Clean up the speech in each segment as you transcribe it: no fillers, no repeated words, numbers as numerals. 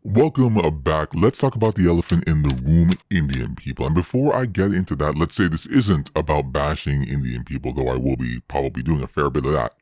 Welcome back. Let's talk about the elephant in the room, Indian people. And before I get into that, let's say this isn't about bashing Indian people, though I will be probably doing a fair bit of that.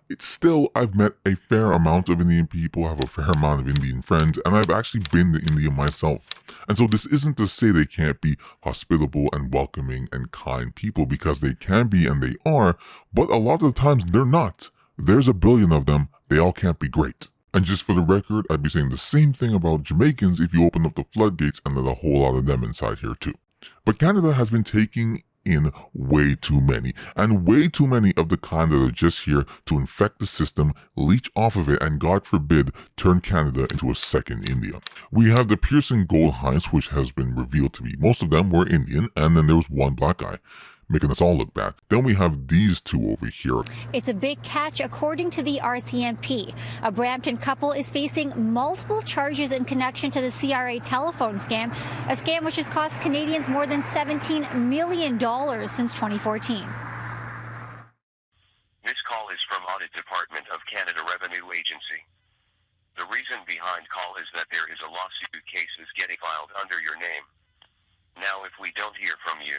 It's still, I've met a fair amount of Indian people, I have a fair amount of Indian friends, and I've actually been to India myself. And so this isn't to say they can't be hospitable and welcoming and kind people, because they can be and they are, but a lot of the times they're not. There's a billion of them, they all can't be great. And just for the record, I'd be saying the same thing about Jamaicans if you open up the floodgates and let a whole lot of them inside here too. But Canada has been taking in way too many, and way too many of the kind that are just here to infect the system, leech off of it, and God forbid, turn Canada into a second India. We have the Pearson gold heist, which has been revealed to be, most of them were Indian, and then there was one black guy, making us all look back. Then we have these two over here. It's a big catch according to the RCMP. A Brampton couple is facing multiple charges in connection to the CRA telephone scam, a scam which has cost Canadians more than $17 million since 2014. This call is from Audit Department of Canada Revenue Agency. The reason behind call is that there is a lawsuit case is getting filed under your name. Now if we don't hear from you,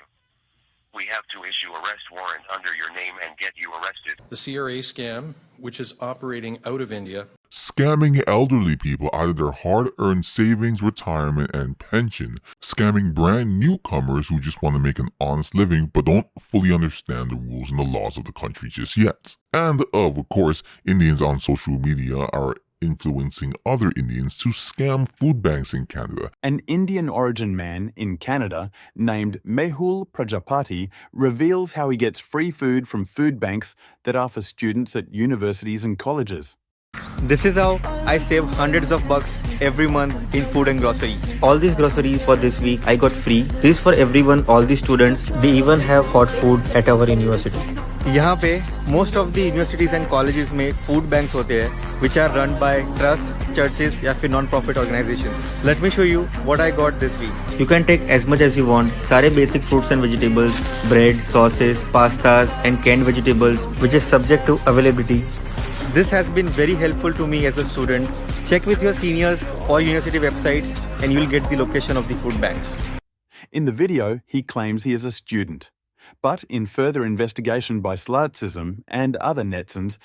we have to issue arrest warrant under your name and get you arrested. The CRA scam, which is operating out of India. Scamming elderly people out of their hard-earned savings, retirement, and pension. Scamming brand newcomers who just want to make an honest living but don't fully understand the rules and the laws of the country just yet. And of course, Indians on social media are influencing other Indians to scam food banks in Canada. An Indian origin man in Canada named Mehul Prajapati reveals how he gets free food from food banks that are for students at universities and colleges. This is how I save hundreds of bucks every month in food and grocery. All these groceries for this week I got free. This for everyone, all the students. They even have hot food at our university. यहाँ पे most of the universities and colleges में food banks होते हैं, which are run by trusts, churches या फिर non-profit organizations. Let me show you what I got this week. You can take as much as you want. सारे basic fruits and vegetables, bread, sauces, pastas and canned vegetables, which is subject to availability. This has been very helpful to me as a student. Check with your seniors or university websites and you will get the location of the food banks. In the video, he claims he is a student. But in further investigation by Slartsism and other netizens,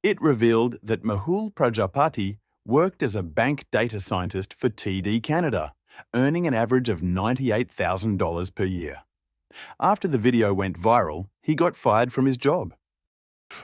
it revealed that Mehul Prajapati worked as a bank data scientist for TD Canada, earning an average of $98,000 per year. After the video went viral, he got fired from his job.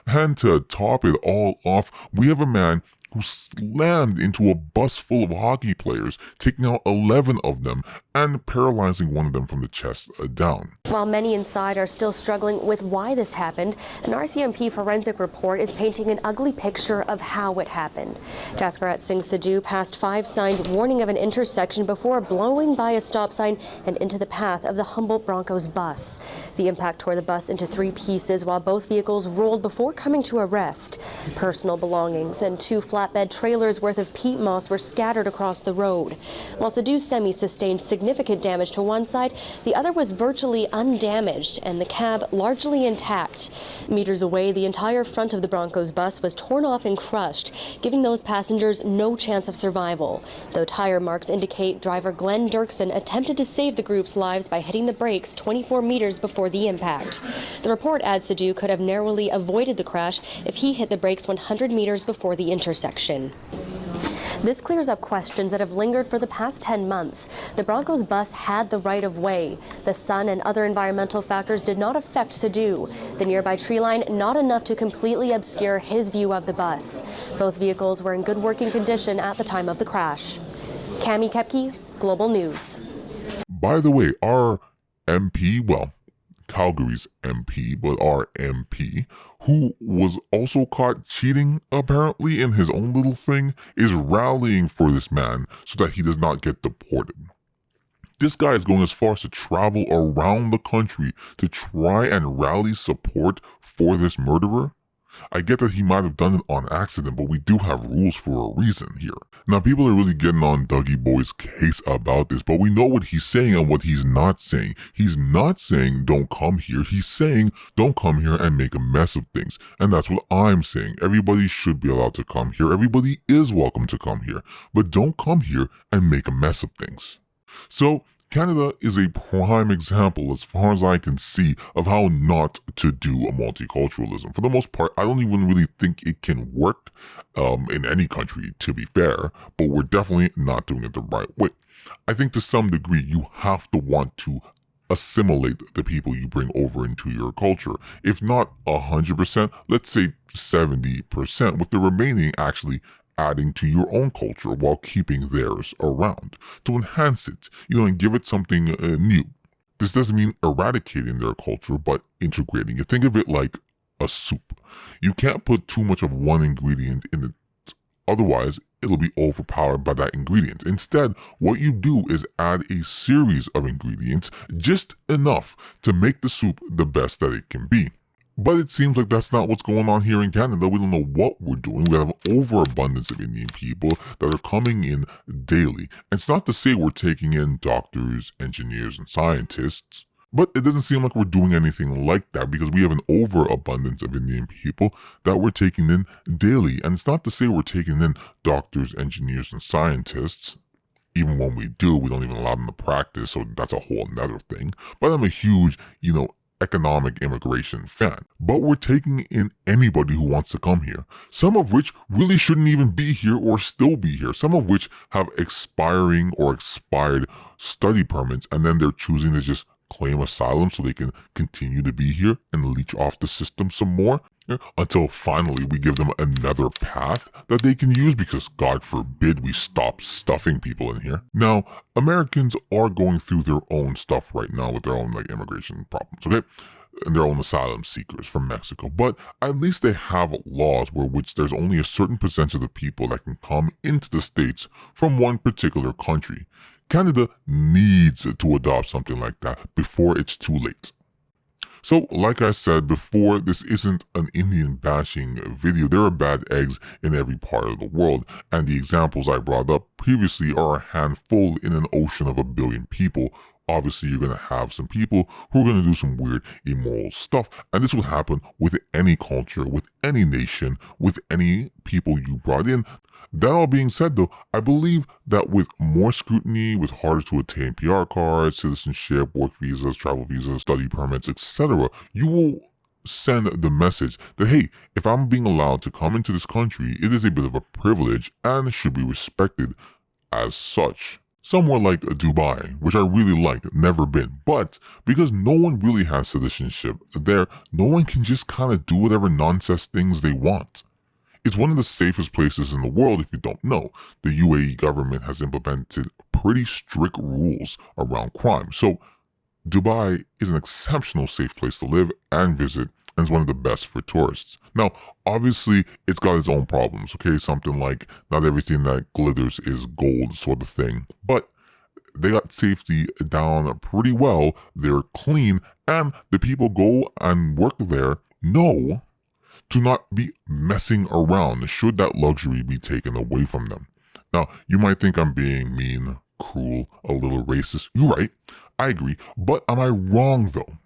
And to top it all off, we have a man who slammed into a bus full of hockey players, taking out 11 of them and paralyzing one of them from the chest down. While many inside are still struggling with why this happened, an RCMP forensic report is painting an ugly picture of how it happened. Jaskarat Singh Sidhu passed 5 signs warning of an intersection before blowing by a stop sign and into the path of the Humboldt Broncos bus. The impact tore the bus into 3 pieces while both vehicles rolled before coming to a rest. Personal belongings and 2 flatbed trailers worth of peat moss were scattered across the road. While Sidhu's semi sustained significant damage to one side, the other was virtually undamaged and the cab largely intact. Meters away, the entire front of the Broncos bus was torn off and crushed, giving those passengers no chance of survival. Though tire marks indicate driver Glenn Dirksen attempted to save the group's lives by hitting the brakes 24 meters before the impact. The report adds Sidhu could have narrowly avoided the crash if he hit the brakes 100 meters before the intersection. This clears up questions that have lingered for the past 10 months. The Broncos bus had the right of way. The sun and other environmental factors did not affect Sidhu. The nearby tree line not enough to completely obscure his view of the bus. Both vehicles were in good working condition at the time of the crash. Cami Kepke, Global News. By the way, our MP, well, Calgary's MP, but our MP, who was also caught cheating apparently in his own little thing, is rallying for this man so that he does not get deported. This guy is going as far as to travel around the country to try and rally support for this murderer. I get that he might have done it on accident, but we do have rules for a reason here. Now, people are really getting on Dougie Boy's case about this, but we know what he's saying and what he's not saying. He's not saying don't come here. He's saying don't come here and make a mess of things. And that's what I'm saying. Everybody should be allowed to come here. Everybody is welcome to come here, but don't come here and make a mess of things. So, Canada is a prime example, as far as I can see, of how not to do a multiculturalism. For the most part, I don't even really think it can work in any country, to be fair, but we're definitely not doing it the right way. I think to some degree, you have to want to assimilate the people you bring over into your culture. If not 100%, let's say 70%, with the remaining actually adding to your own culture while keeping theirs around to enhance it, and give it something new. This doesn't mean eradicating their culture, but integrating it. Think of it like a soup. You can't put too much of one ingredient in it, otherwise it'll be overpowered by that ingredient. Instead, what you do is add a series of ingredients, just enough to make the soup the best that it can be. But it seems like that's not what's going on here in Canada. We don't know what we're doing. We have an overabundance of Indian people that are coming in daily. And it's not to say we're taking in doctors, engineers, and scientists, but it doesn't seem like we're doing anything like that because we have an overabundance of Indian people that we're taking in daily. And it's not to say we're taking in doctors, engineers, and scientists. Even when we do, we don't even allow them to practice, so that's a whole nother thing. But I'm a huge, economic immigration fan. But we're taking in anybody who wants to come here, some of which really shouldn't even be here or still be here, some of which have expiring or expired study permits, and then they're choosing to just claim asylum so they can continue to be here and leech off the system some more, until finally we give them another path that they can use, because God forbid we stop stuffing people in here. Now, Americans are going through their own stuff right now with their own immigration problems, okay? And their own asylum seekers from Mexico. But at least they have laws where which there's only a certain percentage of the people that can come into the States from one particular country. Canada needs to adopt something like that before it's too late. So, like I said before, this isn't an Indian bashing video. There are bad eggs in every part of the world, and the examples I brought up previously are a handful in an ocean of 1 billion people. Obviously, you're going to have some people who are going to do some weird, immoral stuff, and this will happen with any culture, with any nation, with any people you brought in. That all being said, though, I believe that with more scrutiny, with harder to attain PR cards, citizenship, work visas, travel visas, study permits, etc., you will send the message that, hey, if I'm being allowed to come into this country, it is a bit of a privilege and should be respected as such. Somewhere like Dubai, which I really like, never been. But because no one really has citizenship there, no one can just kind of do whatever nonsense things they want. It's one of the safest places in the world if you don't know. The UAE government has implemented pretty strict rules around crime. So Dubai is an exceptional safe place to live and visit, and it's one of the best for tourists. Now, obviously, it's got its own problems, okay? Something like not everything that glitters is gold sort of thing. But they got safety down pretty well. They're clean, and the people go and work there know to not be messing around should that luxury be taken away from them. Now, you might think I'm being mean, cruel, a little racist. You're right, I agree, but am I wrong though?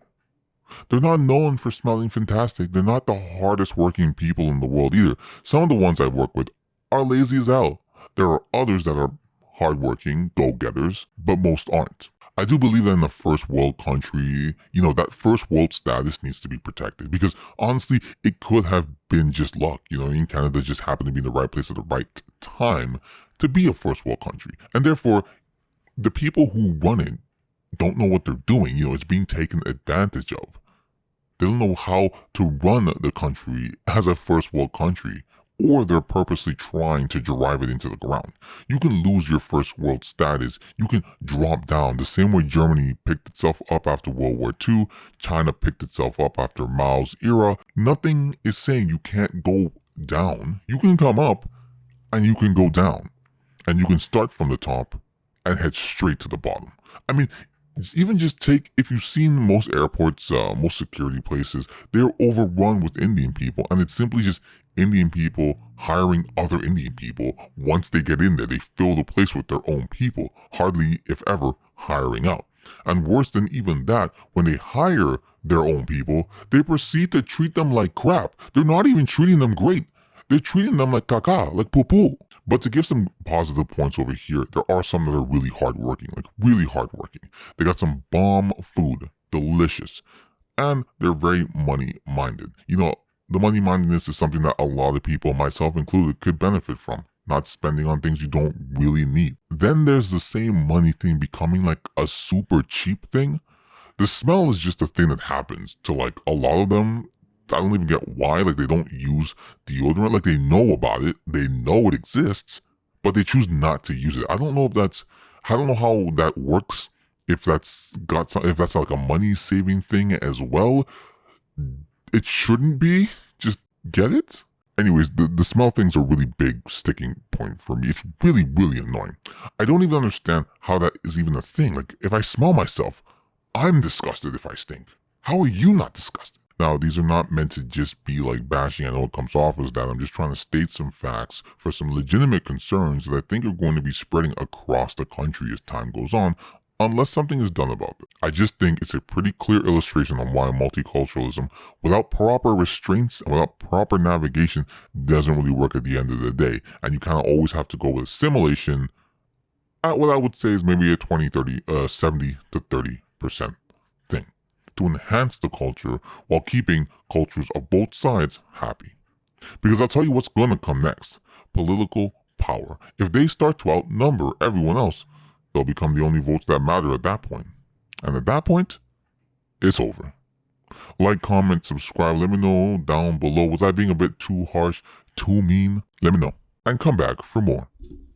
They're not known for smelling fantastic. They're not the hardest working people in the world either. Some of the ones I've worked with are lazy as hell. There are others that are hardworking, go-getters, but most aren't. I do believe that in the first world country, that first world status needs to be protected, because honestly, it could have been just luck. Canada just happened to be in the right place at the right time to be a first world country. And therefore, the people who run it don't know what they're doing. It's being taken advantage of. They don't know how to run the country as a first world country, or they're purposely trying to drive it into the ground. You can lose your first world status. You can drop down the same way Germany picked itself up after World War II. China picked itself up after Mao's era. Nothing is saying you can't go down. You can come up and you can go down. And you can start from the top and head straight to the bottom. I mean, Even just take, if you've seen most airports, most security places, they're overrun with Indian people, and it's simply just Indian people hiring other Indian people. Once they get in there, they fill the place with their own people, hardly, if ever, hiring out. And worse than even that, when they hire their own people, they proceed to treat them like crap. They're not even treating them great. They're treating them like caca, like poo-poo. But to give some positive points over here, there are some that are really hardworking, like really hardworking. They got some bomb food, delicious, and they're very money-minded. You know, the money-mindedness is something that a lot of people, myself included, could benefit from. Not spending on things you don't really need. Then there's the same money thing becoming like a super cheap thing. The smell is just a thing that happens to like a lot of them. I don't even get why, like they don't use deodorant, like they know about it, they know it exists, but they choose not to use it. I don't know how that works, if that's like a money saving thing as well. It shouldn't be, just get it. Anyways, the smell thing's a really big sticking point for me. It's really, really annoying. I don't even understand how that is even a thing. Like, if I smell myself, I'm disgusted if I stink. How are you not disgusted? Now, these are not meant to just be like bashing. I know it comes off as that. I'm just trying to state some facts for some legitimate concerns that I think are going to be spreading across the country as time goes on, unless something is done about it. I just think it's a pretty clear illustration on why multiculturalism, without proper restraints and without proper navigation, doesn't really work at the end of the day. And you kind of always have to go with assimilation at what I would say is maybe a 70 to 30% thing, to enhance the culture while keeping cultures of both sides happy. Because I'll tell you what's going to come next. Political power. If they start to outnumber everyone else, they'll become the only votes that matter at that point. And at that point, it's over. Like, comment, subscribe. Let me know down below. Was I being a bit too harsh, too mean? Let me know. And come back for more.